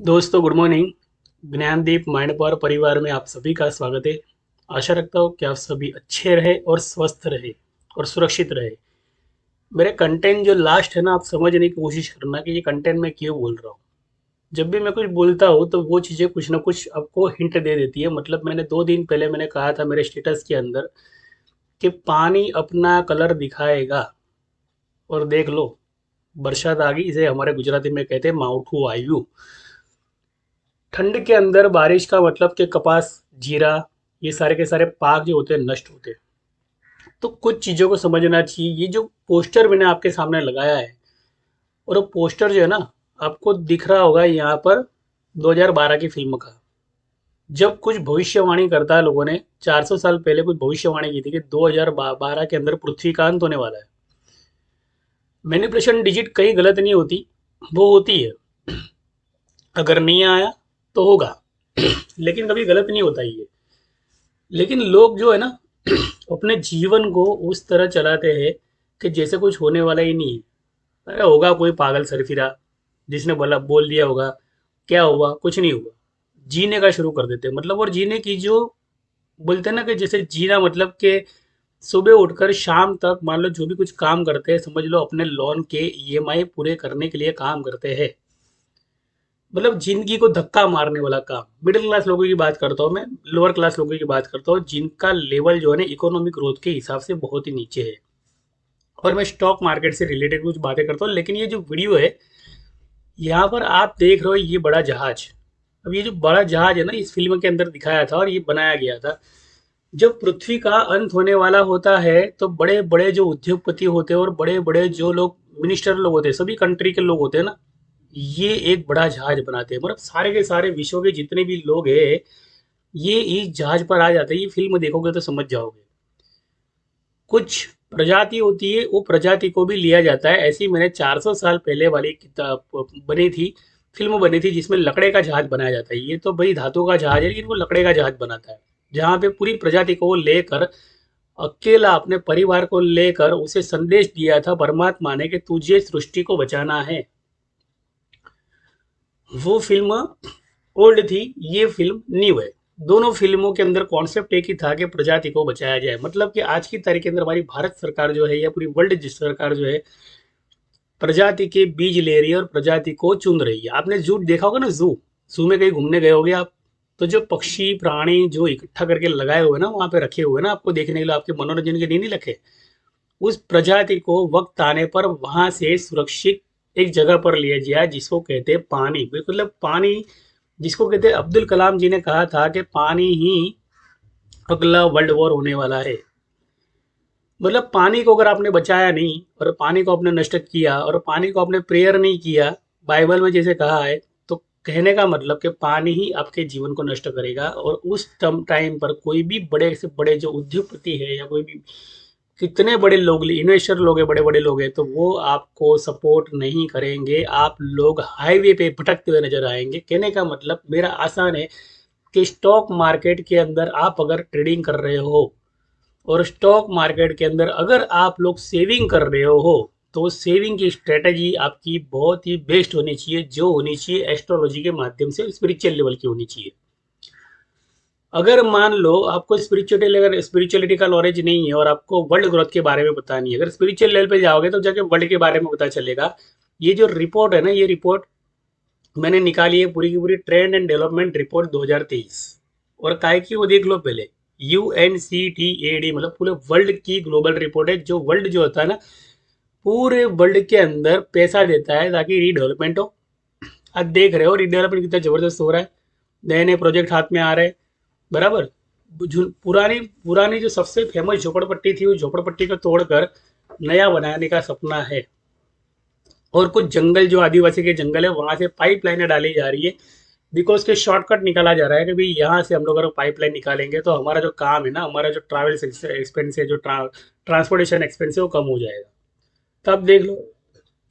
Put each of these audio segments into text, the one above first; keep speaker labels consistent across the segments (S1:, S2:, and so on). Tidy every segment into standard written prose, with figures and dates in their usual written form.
S1: दोस्तों good morning. Gyandeep mind power परिवार में आप सभी का स्वागत है। आशा रखता हूँ कि आप सभी अच्छे रहे और स्वस्थ रहे और सुरक्षित रहे। मेरे कंटेंट जो लास्ट है ना, आप समझने की कोशिश करना कि ये कंटेंट मैं क्यों बोल रहा हूँ। जब भी मैं कुछ बोलता हूँ तो वो चीज़ें कुछ ना कुछ आपको हिंट दे देती है। मतलब मैंने 2 दिन पहले मैंने कहा था मेरे स्टेटस के अंदर कि पानी अपना कलर दिखाएगा। और देख लो, बरसात आ गई। इसे हमारे गुजराती में कहते हैं मावठू आयु। ठंड के अंदर बारिश का मतलब कि कपास, जीरा, ये सारे के सारे पाक जो होते हैं नष्ट होते हैं। तो कुछ चीज़ों को समझना चाहिए। ये जो पोस्टर मैंने आपके सामने लगाया है, और वो पोस्टर जो है ना, आपको दिख रहा होगा यहाँ पर 2012 की फिल्म का। जब कुछ भविष्यवाणी करता है लोगों ने 400 साल पहले कुछ भविष्यवाणी की थी कि 2012 के अंदर पृथ्वी का अंत होने वाला है। मैनिपुलेशन डिजिट कहीं गलत नहीं होती, वो होती है। अगर नहीं आया तो होगा, लेकिन कभी गलत नहीं होता ये। लेकिन लोग जो है ना अपने जीवन को उस तरह चलाते हैं कि जैसे कुछ होने वाला ही नहीं है। अरे होगा कोई पागल सरफिरा जिसने बोला बोल दिया होगा, क्या हुआ, कुछ नहीं हुआ। जीने का शुरू कर देते हैं। मतलब और जीने की जो बोलते हैं ना कि जैसे जीना मतलब कि सुबह उठकर शाम तक मान लो जो भी कुछ काम करते हैं, समझ लो अपने लोन के ईएमआई पूरे करने के लिए काम करते हैं। मतलब जिंदगी को धक्का मारने वाला काम। मिडिल क्लास लोगों की बात करता हूँ मैं, लोअर क्लास लोगों की बात करता हूँ जिनका लेवल जो है ना इकोनॉमिक ग्रोथ के हिसाब से बहुत ही नीचे है। और मैं स्टॉक मार्केट से रिलेटेड कुछ बातें करता हूँ, लेकिन ये जो वीडियो है, यहाँ पर आप देख रहे हो ये बड़ा जहाज। अब ये जो बड़ा जहाज है ना, इस फिल्म के अंदर दिखाया था और ये बनाया गया था। जब पृथ्वी का अंत होने वाला होता है तो बड़े बड़े जो उद्योगपति होते हैं और बड़े बड़े जो लोग मिनिस्टर लोग होते हैं, सभी कंट्री के लोग होते हैं ना, ये एक बड़ा जहाज बनाते हैं। मतलब सारे के सारे विश्व के जितने भी लोग हैं, ये इस जहाज पर आ जाते हैं। ये फिल्म देखोगे तो समझ जाओगे। कुछ प्रजाति होती है, वो प्रजाति को भी लिया जाता है। ऐसी मैंने 400 साल पहले वाली किताब बनी थी, फिल्म बनी थी जिसमें लकड़े का जहाज बनाया जाता है। ये तो भाई धातु का जहाज है, लेकिन वो लकड़े का जहाज बनाता है। जहाँ पे पूरी प्रजाति को लेकर, अकेला अपने परिवार को लेकर उसे संदेश दिया था परमात्मा ने कि तुझे सृष्टि को बचाना है। वो फिल्म ओल्ड थी, ये फिल्म न्यू है। दोनों फिल्मों के अंदर कॉन्सेप्ट एक ही था कि प्रजाति को बचाया जाए। मतलब कि आज की तारीख के अंदर हमारी भारत सरकार जो है या पूरी वर्ल्ड सरकार जो है, प्रजाति के बीज ले रही है और प्रजाति को चुन रही है। आपने जू देखा होगा ना, जू जू में कहीं घूमने गए होगे आप, तो जो पक्षी प्राणी जो इकट्ठा करके लगाए हुए ना, वहां पे रखे हुए ना आपको देखने के लिए, आपके मनोरंजन के लिए नहीं रखे। उस प्रजाति को वक्त आने पर वहां से सुरक्षित एक जगह पर लिया जाए जिसको कहते हैं पानी। मतलब पानी जिसको कहते हैं, अब्दुल कलाम जी ने कहा था कि पानी ही अगला वर्ल्ड वॉर होने वाला है। मतलब पानी को अगर आपने बचाया नहीं और पानी को आपने नष्ट किया और पानी को आपने प्रेयर नहीं किया, बाइबल में जैसे कहा है, तो कहने का मतलब कि पानी ही आपके जीवन को नष्ट करेगा। और उस टाइम पर कोई भी बड़े से बड़े जो उद्योगपति है या कोई भी कितने बड़े लोग, इन्वेस्टर लोग हैं, बड़े बड़े लोग हैं, तो वो आपको सपोर्ट नहीं करेंगे। आप लोग हाईवे पे भटकते हुए नजर आएंगे। कहने का मतलब मेरा आसान है कि स्टॉक मार्केट के अंदर आप अगर ट्रेडिंग कर रहे हो और स्टॉक मार्केट के अंदर अगर आप लोग सेविंग कर रहे हो, तो सेविंग की स्ट्रेटजी आपकी बहुत ही बेस्ट होनी चाहिए, जो होनी चाहिए एस्ट्रोलॉजी के माध्यम से स्पिरिचुअल लेवल की होनी चाहिए। अगर मान लो आपको स्पिरिचुअलिटी, अगर स्पिरिचुअलिटी का नॉलेज नहीं है और आपको वर्ल्ड ग्रोथ के बारे में पता नहीं है, अगर स्पिरिचुअल लेवल पे जाओगे तो जाके वर्ल्ड के बारे में पता चलेगा। ये जो रिपोर्ट है ना, ये रिपोर्ट मैंने निकाली है पूरी की पूरी, ट्रेंड एंड डेवलपमेंट रिपोर्ट 2023। और काय की वो देख लो पहले। UNCTAD मतलब पूरे वर्ल्ड की ग्लोबल रिपोर्ट है। जो वर्ल्ड जो होता है ना, पूरे वर्ल्ड के अंदर पैसा देता है ताकि रीडेवलपमेंट हो। अब देख रहे हो रीडेवलपमेंट कितना जबरदस्त हो रहा है, नए नए प्रोजेक्ट हाथ में आ रहे हैं। बराबर। पुरानी पुरानी जो सबसे फेमस झोपड़पट्टी थी, उस झोपड़पट्टी को तोड़कर नया बनाने का सपना है। और कुछ जंगल जो आदिवासी के जंगल है, वहां से पाइपलाइनें डाली जा रही है। बिकॉज के शॉर्टकट निकाला जा रहा है कि भाई यहाँ से हम लोग अगर पाइपलाइन निकालेंगे तो हमारा जो काम है ना, हमारा जो ट्रैवल एक्सपेंस है, जो ट्रांसपोर्टेशन एक्सपेंस है, वो कम हो जाएगा। तब देख लो,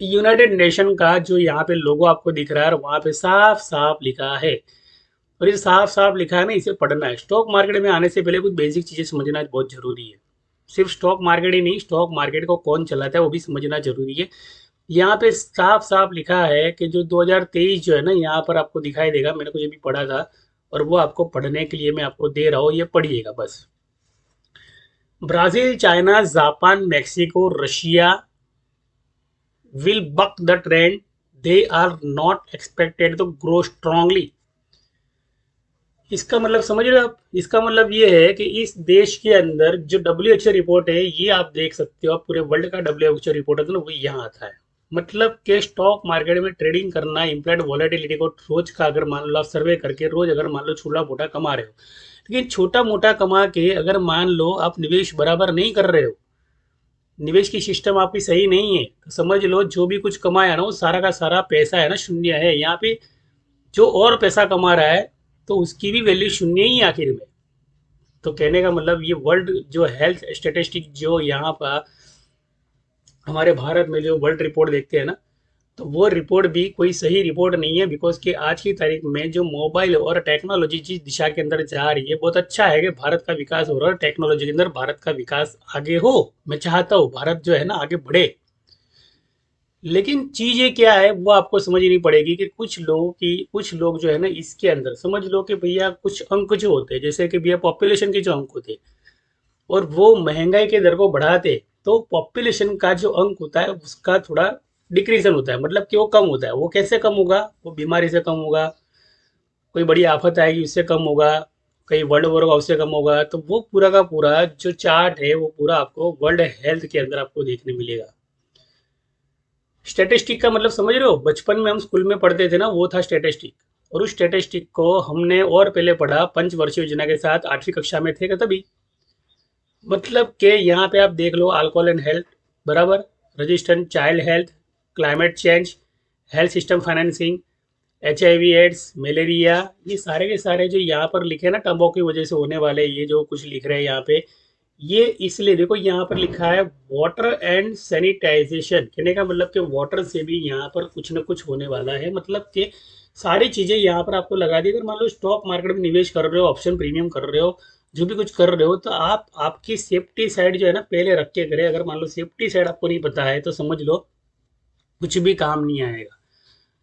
S1: यूनाइटेड नेशन का जो यहाँ पे लोगो आपको दिख रहा है, वहां पे साफ साफ लिखा है। और ये साफ साफ लिखा है ना, इसे पढ़ना है। स्टॉक मार्केट में आने से पहले कुछ बेसिक चीजें समझना बहुत जरूरी है। सिर्फ स्टॉक मार्केट ही नहीं, स्टॉक मार्केट को कौन चलाता है वो भी समझना जरूरी है। यहाँ पे साफ साफ लिखा है कि जो 2023 जो है ना, यहाँ पर आपको दिखाई देगा, मैंने कुछ भी पढ़ा था और वो आपको पढ़ने के लिए मैं आपको दे रहा हूँ, ये पढ़िएगा बस। Brazil, China, Japan, Mexico, Russia will buck the trend. They are not expected to grow strongly. इसका मतलब समझ रहे हो आप? इसका मतलब ये है कि इस देश के अंदर जो डब्ल्यू रिपोर्ट है, ये आप देख सकते हो, आप पूरे वर्ल्ड का डब्ल्यू रिपोर्ट है तो ना, वो यहाँ आता है। मतलब कि स्टॉक मार्केट में ट्रेडिंग करना, इम्प्लाइड वॉलेटिलिटी को रोज का अगर मान लो आप सर्वे करके रोज अगर मान लो छोटा मोटा कमा रहे हो, लेकिन छोटा मोटा कमा के अगर मान लो आप निवेश बराबर नहीं कर रहे हो, निवेश की सिस्टम आपकी सही नहीं है, तो समझ लो जो भी कुछ कमाया ना, वो सारा का सारा पैसा है ना शून्य है। यहाँ पे जो और पैसा कमा रहा है तो उसकी भी वैल्यू शून्य ही है आखिर में। तो कहने का मतलब ये वर्ल्ड जो हेल्थ स्टेटिस्टिक जो यहाँ पर हमारे भारत में जो वर्ल्ड रिपोर्ट देखते हैं ना, तो वो रिपोर्ट भी कोई सही रिपोर्ट नहीं है। बिकॉज कि आज की तारीख में जो मोबाइल और टेक्नोलॉजी जिस दिशा के अंदर जा रही है, बहुत अच्छा है कि भारत का विकास हो रहा है, टेक्नोलॉजी के अंदर भारत का विकास आगे हो। मैं चाहता हूँ भारत जो है ना आगे बढ़े, लेकिन चीजें क्या है वो आपको समझनी पड़ेगी कि कुछ लोग जो है ना इसके अंदर समझ लो कि भैया कुछ अंक जो होते हैं, जैसे कि भैया पॉपुलेशन के जो अंक होते हैं और वो महंगाई के दर को बढ़ाते, तो पॉपुलेशन का जो अंक होता है उसका थोड़ा डिक्रीजन होता है, मतलब कि वो कम होता है। वो कैसे कम होगा? वो बीमारी से कम होगा, कोई बड़ी आफत आएगी उससे कम होगा, कहीं वर्ल्ड वॉर होगा उससे कम होगा। तो वो पूरा का पूरा जो चार्ट है वो पूरा आपको वर्ल्ड हेल्थ के अंदर आपको देखने मिलेगा। स्टैटिस्टिक का मतलब समझ रहे हो? बचपन में हम स्कूल में पढ़ते थे ना, वो था स्टैटिस्टिक। और उस स्टैटिस्टिक को हमने और पहले पढ़ा पंचवर्षीय योजना के साथ, 8वीं कक्षा में थे तभी। मतलब कि यहाँ पे आप देख लो, अल्कोहल एंड हेल्थ बराबर, register child health, climate change, health system financing, HIV AIDS, malaria, ये सारे के सारे जो यहाँ पर लिखे हैं ना, तंबाकू की वजह से होने वाले, ये जो कुछ लिख रहे हैं यहाँ पे, ये इसलिए देखो यहाँ पर लिखा है वाटर एंड सैनिटाइजेशन। कहने का मतलब कि वाटर से भी यहाँ पर कुछ ना कुछ होने वाला है। मतलब कि सारी चीजें यहाँ पर आपको लगा दी। अगर मान लो स्टॉक मार्केट में निवेश कर रहे हो, ऑप्शन प्रीमियम कर रहे हो, जो भी कुछ कर रहे हो, तो आप आपकी सेफ्टी साइड जो है ना पहले रख के करें। अगर मान लो सेफ्टी साइड आपको नहीं पता है तो समझ लो कुछ भी काम नहीं आएगा।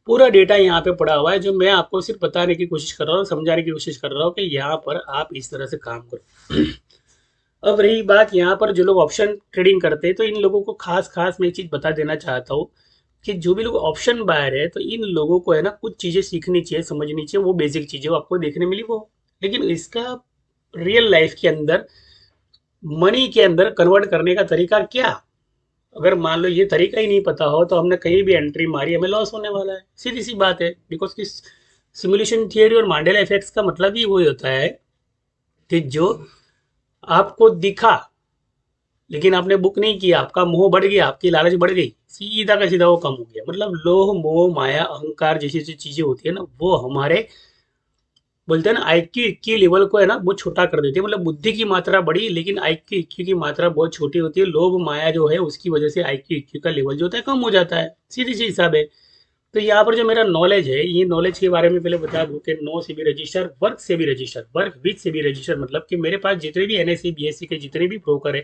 S1: पूरा डेटा यहाँ पे पड़ा हुआ है, जो मैं आपको सिर्फ बताने की कोशिश कर रहा हूँ, समझाने की कोशिश कर रहा हूँ कि यहाँ पर आप इस तरह से काम करो। अब रही बात यहाँ पर जो लोग ऑप्शन ट्रेडिंग करते हैं, तो इन लोगों को खास खास मैं एक चीज़ बता देना चाहता हूँ कि जो भी लोग ऑप्शन बायर है, तो इन लोगों को है ना कुछ चीज़ें सीखनी चाहिए, समझनी चाहिए। वो बेसिक चीज़ें वो आपको देखने मिली वो, लेकिन इसका रियल लाइफ के अंदर मनी के अंदर कन्वर्ट करने का तरीका क्या? अगर मान लो ये तरीका ही नहीं पता हो तो हमने कहीं भी एंट्री मारी, हमें लॉस होने वाला है, सीधी सी बात है। बिकॉज कि सिमुलेशन थियोरी और मांडेला इफेक्ट्स का मतलब ही वही होता है कि जो आपको दिखा लेकिन आपने बुक नहीं किया, आपका मोह बढ़ गया, आपकी लालच बढ़ गई, सीधा का सीधा वो कम हो गया। मतलब लोह मोह माया अहंकार जैसी जो चीजें होती है ना, वो हमारे बोलते हैं ना IQ इक्यू लेवल को है ना वो छोटा कर देती है। मतलब बुद्धि की मात्रा बड़ी लेकिन IQ इक्यू की मात्रा बहुत छोटी होती है। लोभ माया जो है उसकी वजह से IQ इक्यू का लेवल जो होता है कम हो जाता है, सीधी सी हिसाब है। तो यहाँ पर जो मेरा नॉलेज है, ये नॉलेज के बारे में पहले बता दूं कि नो से भी रजिस्टर, वर्क से भी रजिस्टर, वर्क विथ से भी रजिस्टर। मतलब कि मेरे पास जितने भी NSE BSE के जितने भी ब्रोकर है,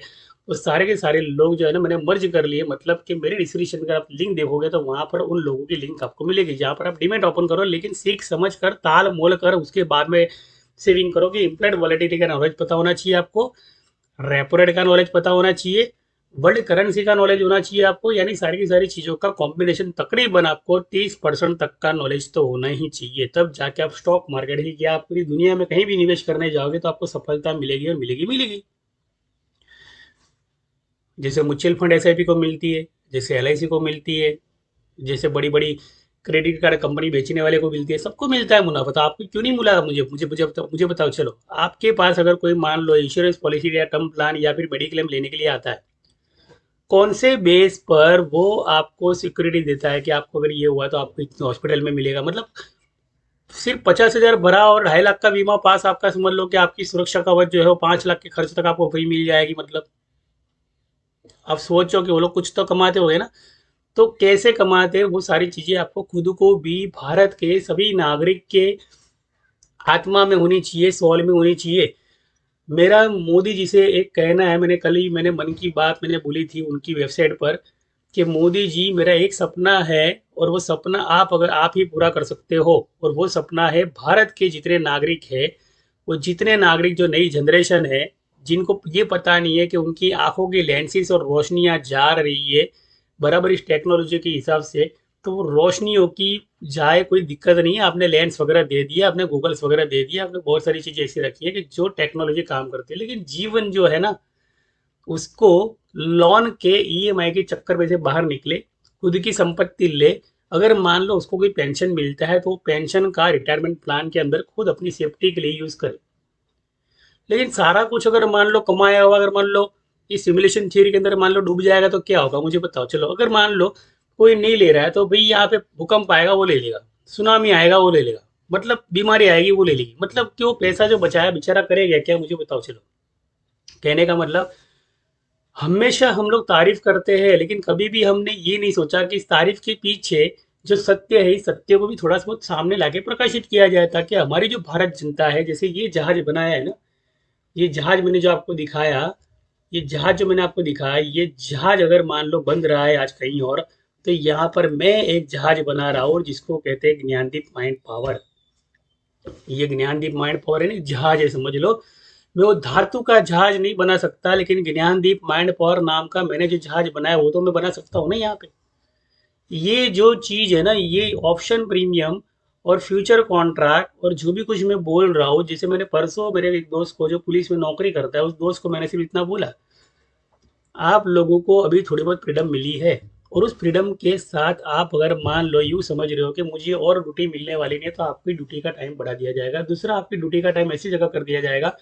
S1: वो सारे के सारे लोग जो है ना मैंने मर्ज कर लिए। मतलब कि मेरे डिस्क्रिप्शन का आप लिंक देखोगे तो वहाँ पर उन लोगों की लिंक आपको मिलेगी, जहाँ पर आप डिमेट ओपन करो, लेकिन सीख समझ कर, ताल मोल कर, उसके बाद में सेविंग करो। कि इम्प्लाइड वॉलेटिलिटी का नॉलेज पता होना चाहिए आपको, रेपो रेट का नॉलेज पता होना चाहिए, वर्ल्ड करेंसी का नॉलेज होना चाहिए आपको। यानी सारी की सारी चीज़ों का कॉम्बिनेशन तकरीबन आपको 30% तक का नॉलेज तो होना ही चाहिए, तब जाके आप स्टॉक मार्केट ही क्या आप पूरी दुनिया में कहीं भी निवेश करने जाओगे तो आपको सफलता मिलेगी और मिलेगी मिलेगी। जैसे म्यूचुअल फंड SIP को मिलती है, जैसे LIC को मिलती है, जैसे बड़ी बड़ी क्रेडिट कार्ड कंपनी बेचने वाले को मिलती है, सबको मिलता है मुनाफा। तो आपको क्यों नहीं मिला? मुझे बताओ। चलो आपके पास अगर कोई मान लो इंश्योरेंस पॉलिसी या टर्म प्लान या फिर मेडिक्लेम लेने के लिए आता है, कौन से बेस पर वो आपको सिक्योरिटी देता है कि आपको अगर ये हुआ तो आपको इतने हॉस्पिटल में मिलेगा? मतलब सिर्फ 50,000 भरा और 2.5 लाख का बीमा पास, आपका समझ लो कि आपकी सुरक्षा कवच जो है वो 5 लाख के खर्च तक आपको फ्री मिल जाएगी। मतलब आप सोचो कि वो लोग कुछ तो कमाते होंगे ना। तो कैसे कमाते हैं वो सारी चीजें आपको खुद को भी भारत के सभी नागरिक के आत्मा में होनी चाहिए, सोल में होनी चाहिए। मेरा मोदी जी से एक कहना है, मैंने कल ही मैंने मन की बात मैंने बोली थी उनकी वेबसाइट पर कि मोदी जी मेरा एक सपना है, और वो सपना अगर आप ही पूरा कर सकते हो, और वो सपना है भारत के जितने नागरिक है, वो जितने नागरिक जो नई जनरेशन है, जिनको ये पता नहीं है कि उनकी आंखों की लेंसेज और रोशनियां जा रही है बराबर इस टेक्नोलॉजी के हिसाब से, तो वो रोशनियों की जाए कोई दिक्कत नहीं है। आपने लेंस वगैरह दे दिया, आपने गूगल्स वगैरह दे दिया, आपने बहुत सारी चीज़ें ऐसी रखी है कि जो टेक्नोलॉजी काम करती है, लेकिन जीवन जो है ना, उसको लोन के ईएमआई के चक्कर में से बाहर निकले, खुद की संपत्ति ले। अगर मान लो उसको कोई पेंशन मिलता है तो वो पेंशन का रिटायरमेंट प्लान के अंदर खुद अपनी सेफ्टी के लिए यूज करे। लेकिन सारा कुछ अगर मान लो कमाया हुआ, अगर मान लो इस सिमुलेशन थियरी के अंदर मान लो डूब जाएगा तो क्या होगा मुझे बताओ। चलो अगर मान लो कोई नहीं ले रहा है तो भाई यहाँ पे भूकंप आएगा वो ले लेगा, सुनामी आएगा वो ले लेगा, मतलब बीमारी आएगी वो ले लेगी, मतलब कि वो पैसा जो बचाया बेचारा करेगा क्या मुझे बताओ। चलो कहने का मतलब, हमेशा हम लोग तारीफ करते हैं लेकिन कभी भी हमने ये नहीं सोचा कि इस तारीफ के पीछे जो सत्य है, इस सत्य को भी थोड़ा सा बहुत सामने लाके प्रकाशित किया जाए, ताकि हमारी जो भारत जनता है, जैसे ये जहाज बनाया है ना, ये जहाज मैंने जो आपको दिखाया, ये जहाज जो मैंने आपको दिखाया, ये जहाज अगर मान लो बंद रहा है आज कहीं और, तो यहाँ पर मैं एक जहाज बना रहा हूँ जिसको कहते हैं ज्ञानदीप माइंड पावर। ये ज्ञानदीप माइंड पावर है ना, जहाज है समझ लो। मैं वो धातु का जहाज नहीं बना सकता, लेकिन ज्ञानदीप माइंड पावर नाम का मैंने जो जहाज बनाया वो तो मैं बना सकता हूँ ना यहाँ पे। ये जो चीज है ना, ये ऑप्शन प्रीमियम और फ्यूचर कॉन्ट्रैक्ट और जो भी कुछ मैं बोल रहा हूँ, जैसे मैंने परसों मेरे एक दोस्त को जो पुलिस में नौकरी करता है, उस दोस्त को मैंने सिर्फ इतना बोला, आप लोगों को अभी थोड़ी बहुत फ्रीडम मिली है, और उस फ्रीडम के साथ आप अगर मान लो यूँ समझ रहे हो कि मुझे और ड्यूटी मिलने वाली नहीं है, तो आपकी ड्यूटी का टाइम बढ़ा दिया जाएगा। दूसरा, आपकी ड्यूटी का टाइम ऐसी जगह कर दिया जाएगा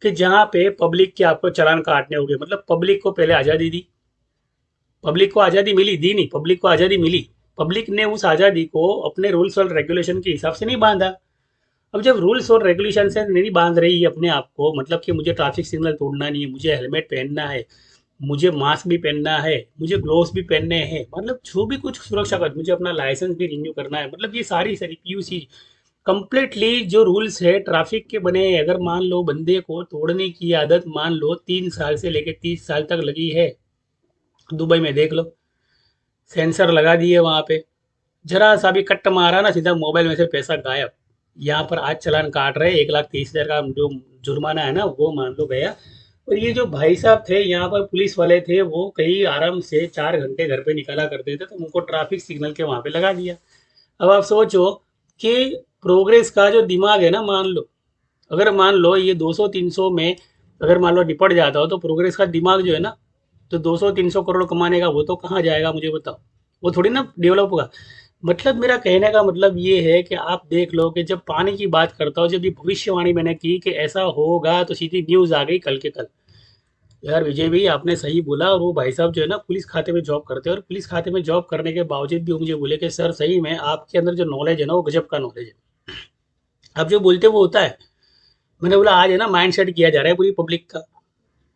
S1: कि जहाँ पे पब्लिक के आपको चालान काटने होंगे। मतलब पब्लिक को पहले आज़ादी दी, पब्लिक को आज़ादी मिली, दी नहीं, पब्लिक को आज़ादी मिली, पब्लिक ने उस आज़ादी को अपने रूल्स और रेगुलेशन के हिसाब से नहीं बांधा। अब जब रूल्स और रेगुलेशन से नहीं बांध रही है अपने आप को, मतलब कि मुझे ट्रैफिक सिग्नल तोड़ना नहीं है, मुझे हेलमेट पहनना है, मुझे मास्क भी पहनना है, मुझे ग्लोव्स भी पहनने हैं, मतलब जो भी कुछ सुरक्षा का, मुझे अपना लाइसेंस भी रिन्यू करना है, मतलब ये सारी सारी पीयूसी कंप्लीटली जो रूल्स है ट्रैफिक के बने हैं, अगर मान लो बंदे को तोड़ने की आदत मान लो 3 साल से लेकर 30 साल तक लगी है, दुबई में देख लो, सेंसर लगा दिए वहां पे, जरा सा भी कट मारा ना सीधा मोबाइल में से पैसा गायब। यहाँ पर आज चालान काट रहे 1,30,000 का जो जुर्माना है ना, वो मान लो गया। और ये जो भाई साहब थे यहाँ पर पुलिस वाले थे, वो कहीं आराम से 4 घंटे घर पे निकाला करते थे, तो उनको ट्रैफिक सिग्नल के वहां पे लगा दिया। अब आप सोचो कि प्रोग्रेस का जो दिमाग है ना, मान लो अगर मान लो ये 200-300 में अगर मान लो निपट जाता हो, तो प्रोग्रेस का दिमाग जो है ना, तो 200-300 करोड़ कमाने का वो तो कहाँ जाएगा मुझे बताओ, वो थोड़ी ना डेवलप होगा। मतलब मेरा कहने का मतलब ये है कि आप देख लो कि जब पानी की बात करता हूँ, जब ये भविष्यवाणी मैंने की कि ऐसा होगा, तो सीधी न्यूज़ आ गई कल के कल। यार विजय भाई आपने सही बोला, और वो भाई साहब जो है ना पुलिस खाते में जॉब करते हैं, और पुलिस खाते में जॉब करने के बावजूद भी वो मुझे बोले कि सर सही में आपके अंदर जो नॉलेज है ना वो गजब का नॉलेज है, आप जो बोलते हो वो होता है। मैंने बोला आज है ना माइंड सेट किया जा रहा है पूरी पब्लिक का,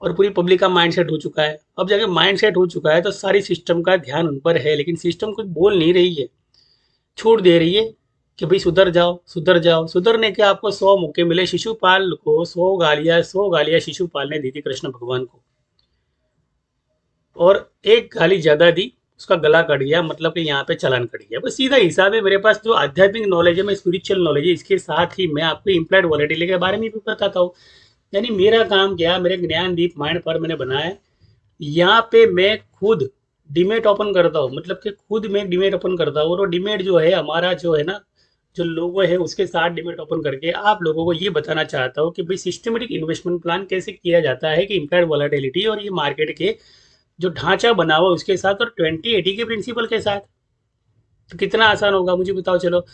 S1: और पूरी पब्लिक का माइंड सेट हो चुका है। अब जाके माइंड सेट हो चुका है तो सारी सिस्टम का ध्यान उन पर है, लेकिन सिस्टम कुछ बोल नहीं रही है, छूट दे रही है कि भाई सुधर जाओ सुधर जाओ। सुधरने के आपको 100 मौके मिले, शिशुपाल को 100 गालियाँ शिशुपाल ने दी थी कृष्ण भगवान को, और एक गाली ज्यादा दी, उसका गला कट गया, मतलब कि यहाँ पे चालान कट गया। बस सीधा हिसाब है। मेरे पास जो आध्यात्मिक नॉलेज है, मैं स्पिरिचुअल नॉलेज है, इसके साथ ही मैं आपको इम्प्लाइड वॉलेटिलिटी के बारे में भी बताता हूँ। यानी मेरा काम क्या, मेरे ज्ञानदीप माइंड पर मैंने बनाया है, यहाँ पे मैं खुद डीमेट ओपन करता हूँ, मतलब कि खुद मैं डीमेट ओपन करता हूँ, और वो डीमेट जो है हमारा जो है ना, जो लोगो है उसके साथ डीमेट ओपन करके आप लोगों को ये बताना चाहता हूँ कि भाई सिस्टमेटिक इन्वेस्टमेंट प्लान कैसे किया जाता है, कि इम्प्लाइड वॉलेटिलिटी और ये मार्केट के जो ढांचा बना हुआ उसके साथ, और 2080 के प्रिंसिपल के साथ, तो कितना आसान होगा मुझे बताओ। चलो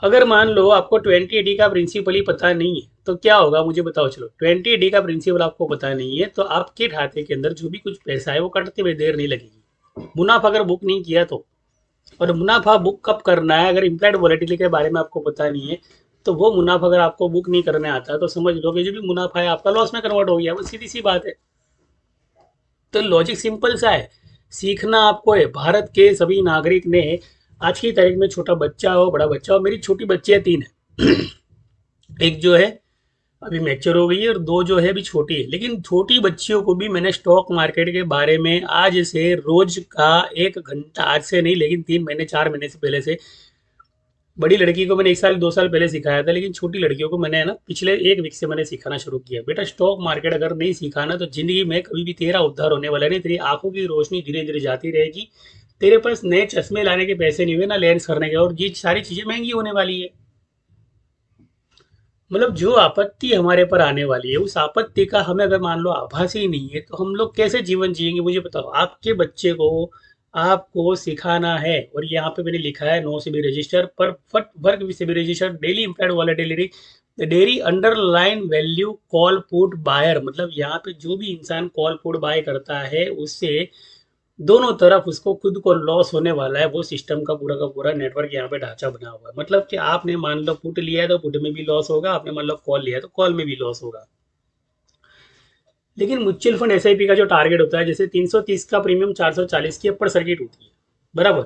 S1: अगर मान लो आपको 2080 का प्रिंसिपल ही पता नहीं है तो क्या होगा मुझे बताओ। चलो 2080 का प्रिंसिपल आपको पता नहीं है तो आपके खाते के अंदर जो भी कुछ पैसा है वो कटते हुए देर नहीं लगेगी, मुनाफा अगर बुक नहीं किया तो। और मुनाफा बुक कब करना है, अगर इम्प्लाइड वॉलेटिलिटी के बारे में आपको पता नहीं है, तो वो मुनाफा अगर आपको बुक नहीं करने आता तो समझ लो कि जो भी मुनाफा है आपका लॉस में कन्वर्ट हो गया, वो सीधी सी बात है। तो लॉजिक सिंपल सा है, सीखना आपको है। भारत के सभी नागरिक ने आज की तारीख में, छोटा बच्चा हो बड़ा बच्चा हो, मेरी छोटी बच्चियां 3 है। एक जो है अभी मैच्योर हो गई है, और दो जो है अभी छोटी है। लेकिन छोटी बच्चियों को भी मैंने स्टॉक मार्केट के बारे में आज से रोज का 1 घंटा, आज से नहीं लेकिन 3 महीने 4 महीने से पहले से, बड़ी लड़की को मैंने 1 साल 2 साल पहले सिखाया था, लेकिन छोटी लड़कियों को मैंने है ना पिछले 1 वीक से मैंने सिखाना शुरू किया। बेटा स्टॉक मार्केट अगर नहीं सीखा ना तो जिंदगी में कभी भी तेरा उद्धार होने वाला नहीं। तेरी आंखों की रोशनी धीरे धीरे जाती रहेगी। तेरे पास नए चश्मे लाने के पैसे नहीं हुए ना लेंस करने के, और ये सारी चीजें महंगी होने वाली है। मतलब जो आपत्ति हमारे पर आने वाली है, उस आपत्ति का हमें अगर मान लो आभास ही नहीं है, तो हम लोग कैसे जीवन जिएंगे? मुझे बताओ। आपके बच्चे को आपको सिखाना है, और यहाँ पे मैंने लिखा है नो से भी रजिस्टर पर फट वर्क से भी register daily implied volatility dairy underline value call put buyer. मतलब यहाँ पे जो भी इंसान कॉल पुट बाय करता है, उससे दोनों तरफ उसको खुद को लॉस होने वाला है। वो सिस्टम का पूरा नेटवर्क यहाँ पे ढांचा बना हुआ है। मतलब कि आपने मान लो पुट लिया है तो पुट में भी लॉस होगा, आपने मान लो कॉल लिया है तो कॉल में भी लॉस होगा। लेकिन म्यूचुअल फंड एसआईपी का जो टारगेट होता है, जैसे 330 का प्रीमियम 440 की अपर सर्किट होती है, बराबर,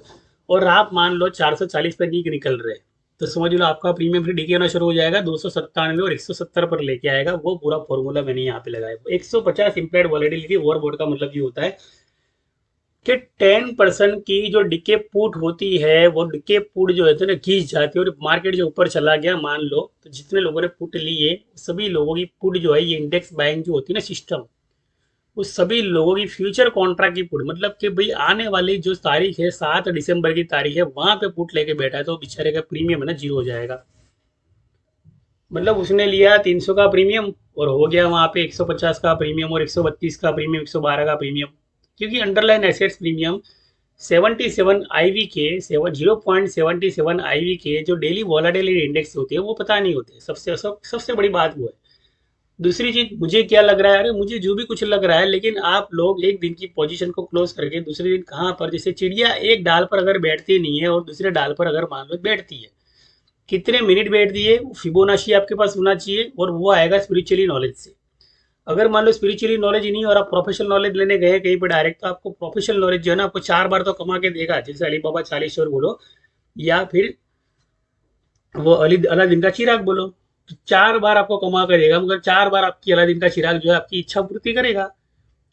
S1: और आप मान लो 440 पर नीक निकल रहे हैं, तो समझ लो आपका प्रीमियम फिर डिके होना शुरू हो जाएगा, 297 और 170 पर लेके आएगा। वो पूरा फॉर्मूला मैंने यहाँ पे लगाया। 150 इम्प्लाइड वॉलेटिलिटी ओवरबोर्ड का मतलब ये होता है कि 10% की जो डिके पुट होती है, वो डिके पुट जो है ना खींच जाती है, और मार्केट जो ऊपर चला गया मान लो, तो जितने लोगों ने पुट ली है सभी लोगों की पुट जो है, ये इंडेक्स बाइंग जो होती है ना सिस्टम, उस सभी लोगों की फ्यूचर कॉन्ट्रैक्ट की पुट, मतलब कि भाई आने वाली जो तारीख है 7 दिसंबर की तारीख है, वहां पे पुट लेके बैठा है, तो बेचारे का प्रीमियम है ना जीरो हो जाएगा। मतलब उसने लिया 300 का प्रीमियम, और हो गया वहां पे 150 का प्रीमियम, और 132 का प्रीमियम, 112 का प्रीमियम। क्योंकि अंडरलाइन एसेट्स प्रीमियम 77 आईवी के 0.77 आईवी के जो डेली वॉलेटिलिटी इंडेक्स होते हैं वो पता नहीं होते। सबसे बड़ी बात वो है। दूसरी चीज मुझे क्या लग रहा है, अरे मुझे जो भी कुछ लग रहा है, लेकिन आप लोग एक दिन की पोजीशन को क्लोज करके दूसरे दिन कहाँ पर, जैसे चिड़िया एक डाल पर अगर बैठती नहीं है और दूसरे डाल पर अगर मान लो बैठती है, कितने मिनट बैठती है, फिबोनाची आपके पास होना चाहिए, और वो आएगा स्पिरिचुअली नॉलेज से। अगर मान लो स्पिरिचुअली नॉलेज ही नहीं और आप प्रोफेशनल नॉलेज लेने गए कहीं पर डायरेक्ट, तो आपको प्रोफेशनल नॉलेज जो है ना आपको 4 बार तो कमा के देगा, जैसे अली बाबा 40 बोलो, या फिर वो अलादीन का चिराग बोलो। तो 4 बार आपको कमा कर देगा, मगर 4 बार आपकी अलादीन का चिराग जो है आपकी इच्छा पूर्ति करेगा।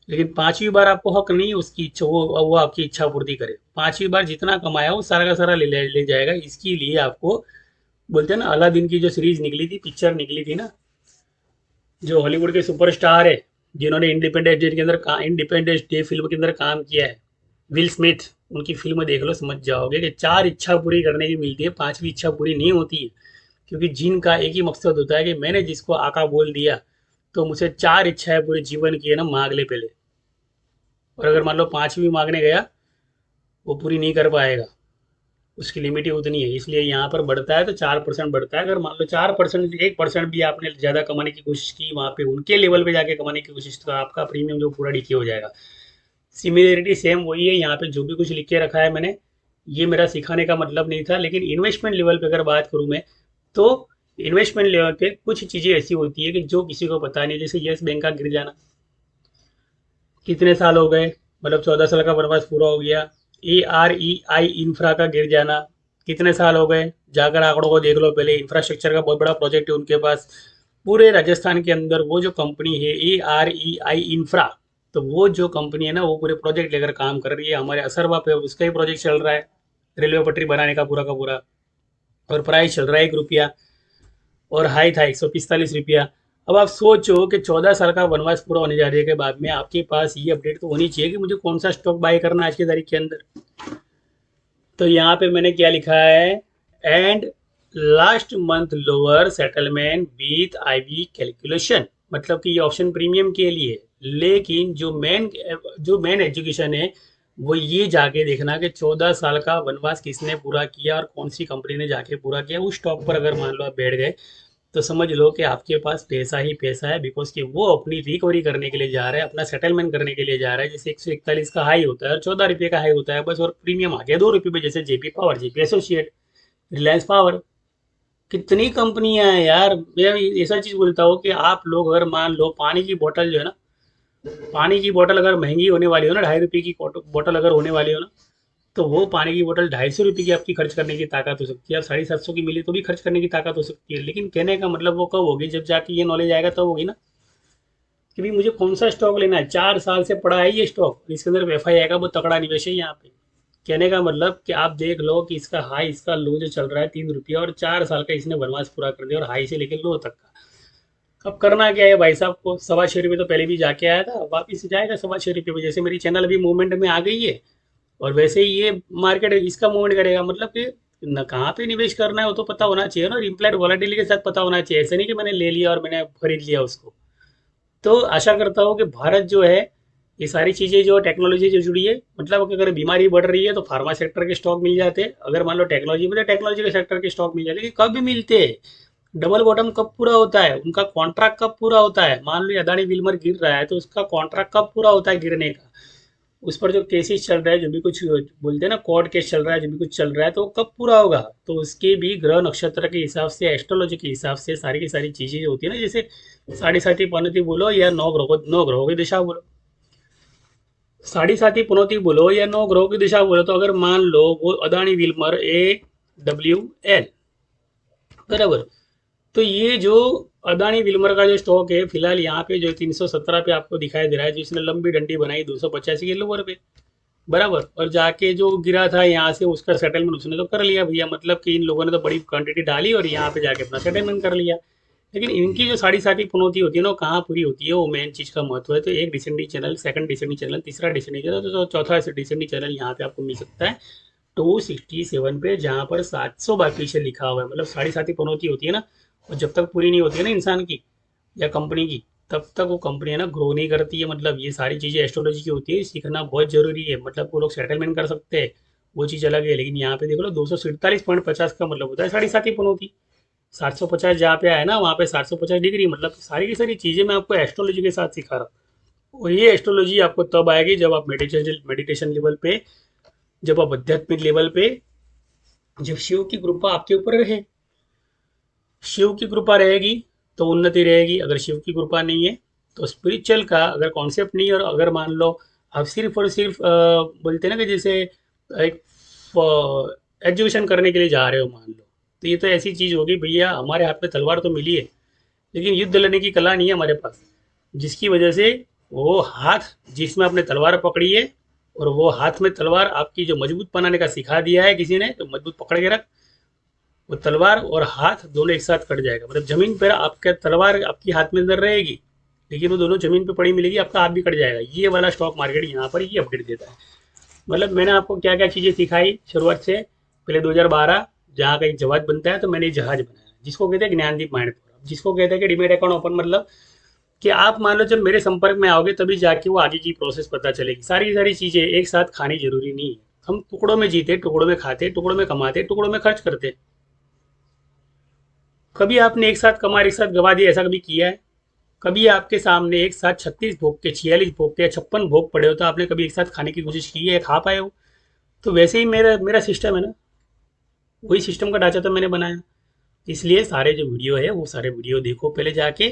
S1: लेकिन 5वीं बार आपको हक नहीं है उसकी इच्छा, वो आपकी इच्छा पूर्ति करे। 5वीं बार जितना कमाया वो सारा का सारा ले जाएगा। इसके लिए आपको बोलते हैं ना, अलादीन की जो सीरीज निकली थी, पिक्चर निकली थी ना, जो हॉलीवुड के सुपरस्टार है, जिन्होंने इंडिपेंडेंस डे फिल्म के अंदर काम किया है, विल स्मिथ, उनकी फिल्म देख लो समझ जाओगे कि 4 इच्छा पूरी करने की मिलती है, 5वीं इच्छा पूरी नहीं होती है। क्योंकि जिन का एक ही मकसद होता है कि मैंने जिसको आका बोल दिया तो मुझे 4 इच्छाएं पूरे जीवन की है ना मांग ले पहले, और अगर मान लो 5वीं मांगने गया वो पूरी नहीं कर पाएगा, उसकी लिमिट ही उतनी है। इसलिए यहाँ पर बढ़ता है तो 4% बढ़ता है। अगर मान लो 4%, 1% भी आपने ज़्यादा कमाने की कोशिश की, वहाँ पे उनके लेवल पे जाके कमाने की कोशिश, तो आपका प्रीमियम जो पूरा डिके हो जाएगा। सिमिलरिटी सेम वही है यहाँ पे, जो भी कुछ लिख के रखा है मैंने, ये मेरा सिखाने का मतलब नहीं था। लेकिन इन्वेस्टमेंट लेवल पे अगर बात करूँ मैं, तो इन्वेस्टमेंट लेवल पे कुछ चीज़ें ऐसी होती है कि जो किसी को पता नहीं। जैसे येस बैंक का गिर जाना, कितने साल हो गए, मतलब 14 साल का वनवास पूरा हो गया। AREI इंफ्रा का गिर जाना, कितने साल हो गए, जाकर आंकड़ों को देख लो पहले। इंफ्रास्ट्रक्चर का बहुत बड़ा प्रोजेक्ट है उनके पास पूरे राजस्थान के अंदर। वो जो कंपनी है AREI इंफ्रा, तो वो जो कंपनी है ना, वो पूरे प्रोजेक्ट लेकर काम कर रही है। हमारे असरवा पे उसका ही प्रोजेक्ट चल रहा है, रेलवे पटरी बनाने का पूरा, और प्राइस चल रहा है 1 रुपया, और हाई था 145 रुपया। अब आप सोचो कि 14 साल का वनवास पूरा होने जा रहे के बाद में आपके पास ये अपडेट तो होनी चाहिए कि मुझे कौन सा स्टॉक बाय करना है आज की तारीख के अंदर। तो यहाँ पे मैंने क्या लिखा है, and last month lower settlement with IV calculation, मतलब कि ये ऑप्शन प्रीमियम के लिए। लेकिन जो मेन एजुकेशन है वो ये जाके देखना कि 14 साल का वनवास किसने पूरा किया और कौन सी कंपनी ने जाके पूरा किया। उस स्टॉक पर अगर मान लो आप बैठ गए, तो समझ लो कि आपके पास पैसा ही पैसा है। बिकॉज कि वो अपनी रिकवरी करने के लिए जा रहा है, अपना सेटलमेंट करने के लिए जा रहा है। जैसे 141 का हाई होता है और 14 रुपये का हाई होता है बस, और प्रीमियम आ गया 2 रुपये पे। जैसे JP power, JP associate, Reliance power, कितनी कंपनियां हैं यार। मैं ऐसा चीज बोलता हूँ कि आप लोग अगर मान लो पानी की बोतल जो है ना, पानी की बोतल अगर महंगी होने वाली हो ना, 2.5 रुपये की बोतल अगर होने वाली हो ना, तो वो पानी की बोतल 250 रुपये की आपकी खर्च करने की ताकत हो सकती है, अब 750 की मिली तो भी खर्च करने की ताकत हो सकती है। लेकिन कहने का मतलब वो कब होगी, जब जाके ये नॉलेज आएगा तब होगी ना, कि भाई मुझे कौन सा स्टॉक लेना है। 4 साल से पड़ा है ये स्टॉक, इसके अंदर एफ आई आएगा, बहुत तगड़ा निवेश है यहाँ पे। कहने का मतलब कि आप देख लो कि इसका हाई, इसका लो जो चल रहा है 3 रुपया, और 4 साल का इसने वनवास पूरा कर दिया, और हाई से लेकर लो तक का। अब करना क्या है भाई साहब को, 6.25 रुपये तो पहले भी जाके आया था, वापिस जाएगा 6.25 रुपये पे। जैसे मेरी चैनल अभी मूवमेंट में आ गई है, और वैसे ही ये मार्केट इसका मूवमेंट करेगा। मतलब कि न कहाँ पे निवेश करना है वो तो पता होना चाहिए ना, इम्प्लाइड वॉलेटिलिटी के साथ पता होना चाहिए। ऐसे नहीं कि मैंने ले लिया और मैंने खरीद लिया उसको। तो आशा करता हूँ कि भारत जो है, ये सारी चीज़ें जो टेक्नोलॉजी से जुड़ी है, मतलब कि अगर बीमारी बढ़ रही है तो फार्मा सेक्टर के स्टॉक मिल जाते हैं, अगर मान लो टेक्नोलॉजी में, तो टेक्नोलॉजी के सेक्टर के स्टॉक मिल जाते हैं। लेकिन कब भी मिलते हैं, डबल बॉटम कब पूरा होता है, उनका कॉन्ट्रैक्ट कब पूरा होता है। मान लो अदानी विल्मर गिर रहा है तो उसका कॉन्ट्रैक्ट कब पूरा होता है गिरने का। उस पर जो केसेस चल रहा है, जो भी कुछ बोलते हैं ना, कोर्ट केस चल रहा है, जो भी कुछ चल रहा है, तो वो कब पूरा होगा। तो उसके भी ग्रह नक्षत्र के हिसाब से, एस्ट्रोलॉजी के हिसाब से सारी की सारी चीजें जो होती है ना, जैसे साढ़े साथी पनौती बोलो या नौ ग्रहों की दिशा बोलो, साढ़े साथी पनौती बोलो या 9 ग्रहों की दिशा बोलो, तो अगर मान लो वो अदानी विल्मर AWL, बराबर, तो ये जो अदानी विल्मर का जो स्टॉक है फिलहाल यहाँ पे जो 317 पे आपको दिखाई दे रहा है, जिसने लंबी डंडी बनाई 285 के लोअर पे, बराबर, और जाके जो गिरा था यहाँ से उसका सेटलमेंट उसने तो कर लिया भैया। मतलब कि इन लोगों ने तो बड़ी क्वांटिटी डाली और यहाँ पे जाके अपना सेटलमेंट कर लिया। लेकिन इनकी जो साढ़े साथी पनौती होती है ना, वो कहाँ पूरी होती है, वो मेन चीज़ का महत्व है। तो एक descending channel, second descending channel, तीसरा डिसेंडिंग चैनल, तो चौथा डिसेंडिंग चैनल यहाँ पे आपको मिल सकता है 267 पे, जहाँ पर 700 बाकी से लिखा हुआ है। मतलब साढ़े साथी पनौती होती है ना, और जब तक पूरी नहीं होती है ना इंसान की या कंपनी की, तब तक वो कंपनी है ना ग्रो नहीं करती है। मतलब ये सारी चीज़ें एस्ट्रोलॉजी की होती है, सीखना बहुत जरूरी है। मतलब वो लोग सेटलमेंट कर सकते हैं, वो चीज़ अलग है। लेकिन यहाँ पे देख लो 247.50 का मतलब होता है साढ़े साथी पनौती। 750 जहाँ पे आया ना, वहाँ पे 750 डिग्री। मतलब सारी की सारी चीज़ें मैं आपको एस्ट्रोलॉजी के साथ सिखा रहा हूँ। और ये एस्ट्रोलॉजी आपको तब आएगी जब आप मेडिटेशन लेवल पे, जब आप आध्यात्मिक लेवल पे, जब शिव की कृपा आपके ऊपर रहे। शिव की कृपा रहेगी तो उन्नति रहेगी, अगर शिव की कृपा नहीं है तो स्पिरिचुअल का अगर कॉन्सेप्ट नहीं है, और अगर मान लो आप सिर्फ और सिर्फ बोलते हैं ना कि जैसे एक एजुकेशन करने के लिए जा रहे हो मान लो, तो ये तो ऐसी चीज़ होगी भैया, हमारे हाथ में तलवार तो मिली है लेकिन युद्ध लड़ने की कला नहीं है हमारे पास, जिसकी वजह से वो हाथ जिसमें आपने तलवार पकड़ी है, और वो हाथ में तलवार आपकी जो मजबूत बनाने का सिखा दिया है किसी ने, तो मजबूत पकड़ के रख, वो तलवार और हाथ दोनों एक साथ कट जाएगा। मतलब जमीन पर आपका तलवार आपकी हाथ में अंदर रहेगी, लेकिन वो दोनों जमीन पे पड़ी मिलेगी, आपका हाथ भी कट जाएगा। ये वाला स्टॉक मार्केट यहाँ पर ये अपडेट देता है। मतलब मैंने आपको क्या क्या चीज़ें सिखाई शुरुआत से, पहले 2012 जहाँ का एक जहाज बनता है, तो मैंने जहाज बनाया जिसको कहते हैं ज्ञानदीप माइंडपुर, जिसको कहते हैं कि डिमेट अकाउंट ओपन। मतलब कि आप मान लो जब मेरे संपर्क में आओगे तभी जाके वो आगे की प्रोसेस पता चलेगी। सारी की सारी चीज़ें एक साथ खानी जरूरी नहीं है। हम टुकड़ों में जीते, टुकड़ों में खाते, टुकड़ों में कमाते, टुकड़ों में खर्च करते। कभी आपने एक साथ कमा एक साथ गवा दिया, ऐसा कभी किया है? कभी आपके सामने एक साथ 36 भोग के, 46 भोग के या 56 भोग पड़े हो, तो आपने कभी एक साथ खाने की कोशिश की है, खा पाए हो? तो वैसे ही मेरा मेरा सिस्टम है ना, वही सिस्टम का ढांचा तो मैंने बनाया। इसलिए सारे जो वीडियो है वो सारे वीडियो देखो पहले जाके,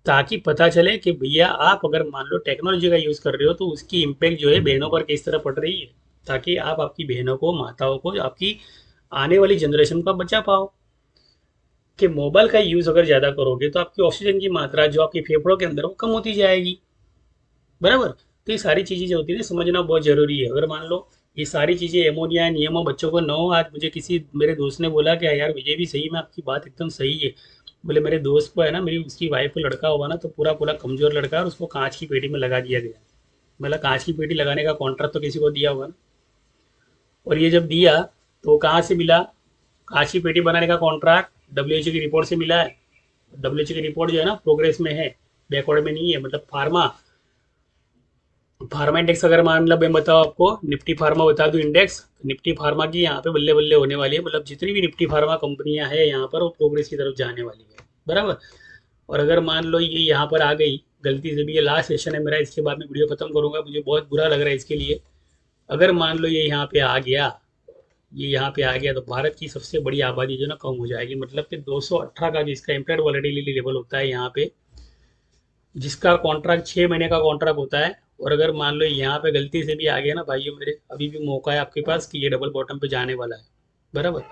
S1: ताकि पता चले कि भैया आप अगर मान लो टेक्नोलॉजी का यूज़ कर रहे हो तो उसकी इम्पेक्ट जो है बहनों पर किस तरह पड़ रही है, ताकि आप आपकी बहनों को, माताओं को, आपकी आने वाली जनरेशन को बचा पाओ। कि मोबाइल का यूज़ अगर ज़्यादा करोगे तो आपकी ऑक्सीजन की मात्रा जो आपके फेफड़ों के अंदर वो कम होती जाएगी, बराबर। तो ये सारी चीज़ें जो होती है ना, समझना बहुत ज़रूरी है। अगर मान लो ये सारी चीज़ें एमोनिया नियमों बच्चों को न हो, आज मुझे किसी मेरे दोस्त ने बोला कि यार विजय भी सही में आपकी बात एकदम सही है। बोले मेरे दोस्त को है ना, मेरी उसकी वाइफ को लड़का हुआ ना, तो पूरा पूरा कमज़ोर लड़का है और उसको कांच की पेटी में लगा दिया गया। मतलब कांच की पेटी लगाने का कॉन्ट्रैक्ट तो किसी को दिया होगा ना, और ये जब दिया तो वो कहाँ से मिला? कांच की पेटी बनाने का कॉन्ट्रैक्ट WHO की रिपोर्ट से मिला है। WHO की रिपोर्ट जो है ना, प्रोग्रेस में है, बैकवर्ड में नहीं है। मतलब फार्मा फार्मा इंडेक्स अगर मान लो मैं बताओ आपको, निफ्टी फार्मा बता दूं इंडेक्स, तो निफ्टी फार्मा की यहाँ पे बल्ले बल्ले होने वाली है। मतलब जितनी भी निफ्टी फार्मा कंपनियां हैं यहाँ पर, वो प्रोग्रेस की तरफ जाने वाली है, बराबर। और अगर मान लो ये यहाँ पर आ गई गलती से भी, ये लास्ट सेशन है मेरा, इसके बाद मैं वीडियो खत्म करूंगा, मुझे बहुत बुरा लग रहा है इसके लिए। अगर मान लो ये यहाँ पे आ गया, ये यहाँ पे आ गया, तो भारत की सबसे बड़ी आबादी जो ना कम हो जाएगी। मतलब कि 218 का जो इसका इम्प्लाइड वॉलेटिलिटी लेवल होता है यहाँ पे, जिसका कॉन्ट्रैक्ट 6 महीने का कॉन्ट्रैक्ट होता है, और अगर मान लो यहाँ पे गलती से भी आ गया ना भाइयों मेरे, अभी भी मौका है आपके पास कि ये डबल बॉटम पे जाने वाला है, बराबर।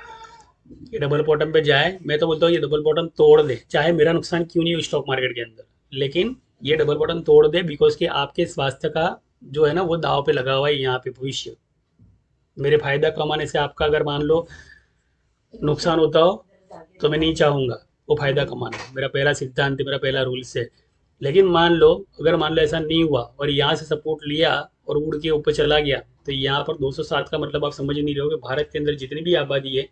S1: ये डबल बॉटम पे जाए, मैं तो बोलता हूँ ये डबल बॉटम तोड़ दे, चाहे मेरा नुकसान क्यों नहीं हो स्टॉक मार्केट के अंदर, लेकिन ये डबल बॉटम तोड़ दे, बिकॉज कि आपके स्वास्थ्य का जो है ना वो दाव पे लगा हुआ है यहाँ पे भविष्य। मेरे फायदा कमाने से आपका अगर मान लो नुकसान होता हो तो मैं नहीं चाहूंगा वो फायदा कमाना, मेरा पहला सिद्धांत है, मेरा पहला रूल्स है। लेकिन मान लो, अगर मान लो ऐसा नहीं हुआ और यहाँ से सपोर्ट लिया और उड़ के ऊपर चला गया, तो यहाँ पर 207 का मतलब आप समझ ही नहीं रहे हो कि भारत के अंदर जितनी भी आबादी है,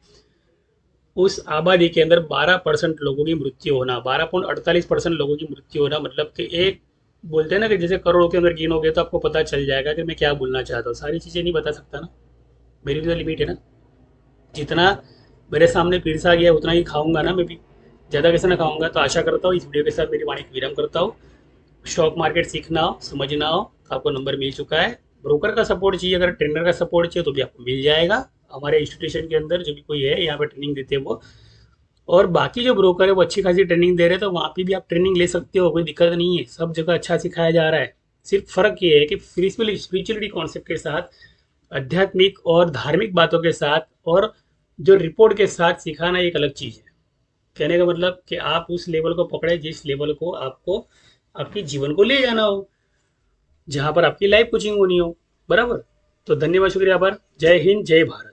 S1: उस आबादी के अंदर 12% लोगों की मृत्यु होना, 12.48% लोगों की मृत्यु होना, मतलब कि एक, बोलते हैं ना कि जैसे करोड़ों के अंदर गिनोगे तो आपको पता चल जाएगा कि मैं क्या बोलना चाहता हूँ। सारी चीज़ें नहीं बता सकता ना, मेरी भी तो लिमिट है ना। जितना मेरे सामने पीरसा गया उतना ही खाऊंगा ना मैं भी, ज़्यादा कैसे ना खाऊंगा। तो आशा करता हूँ इस वीडियो के साथ मेरी वाणी को विराम करता हूँ। स्टॉक मार्केट सीखना हो, समझना हो, तो आपको नंबर मिल चुका है। ब्रोकर का सपोर्ट चाहिए, अगर ट्रेनर का सपोर्ट चाहिए तो भी आपको मिल जाएगा। हमारे इंस्टीट्यूशन के अंदर जो भी कोई है यहाँ पे ट्रेनिंग देते हैं वो, और बाकी जो ब्रोकर है वो अच्छी खासी ट्रेनिंग दे रहे हैं, तो वहाँ पे भी आप ट्रेनिंग ले सकते हो, कोई दिक्कत नहीं है, सब जगह अच्छा सिखाया जा रहा है। सिर्फ फर्क ये है कि स्पिरिचुअलिटी कॉन्सेप्ट के साथ, आध्यात्मिक और धार्मिक बातों के साथ, और जो रिपोर्ट के साथ सिखाना एक अलग चीज़ है। कहने का मतलब कि आप उस लेवल को पकड़े जिस लेवल को आपको आपके जीवन को ले जाना हो, जहाँ पर आपकी लाइफ कोचिंग होनी हो, बराबर। तो धन्यवाद, शुक्रिया, आभार, जय हिंद, जय भारत।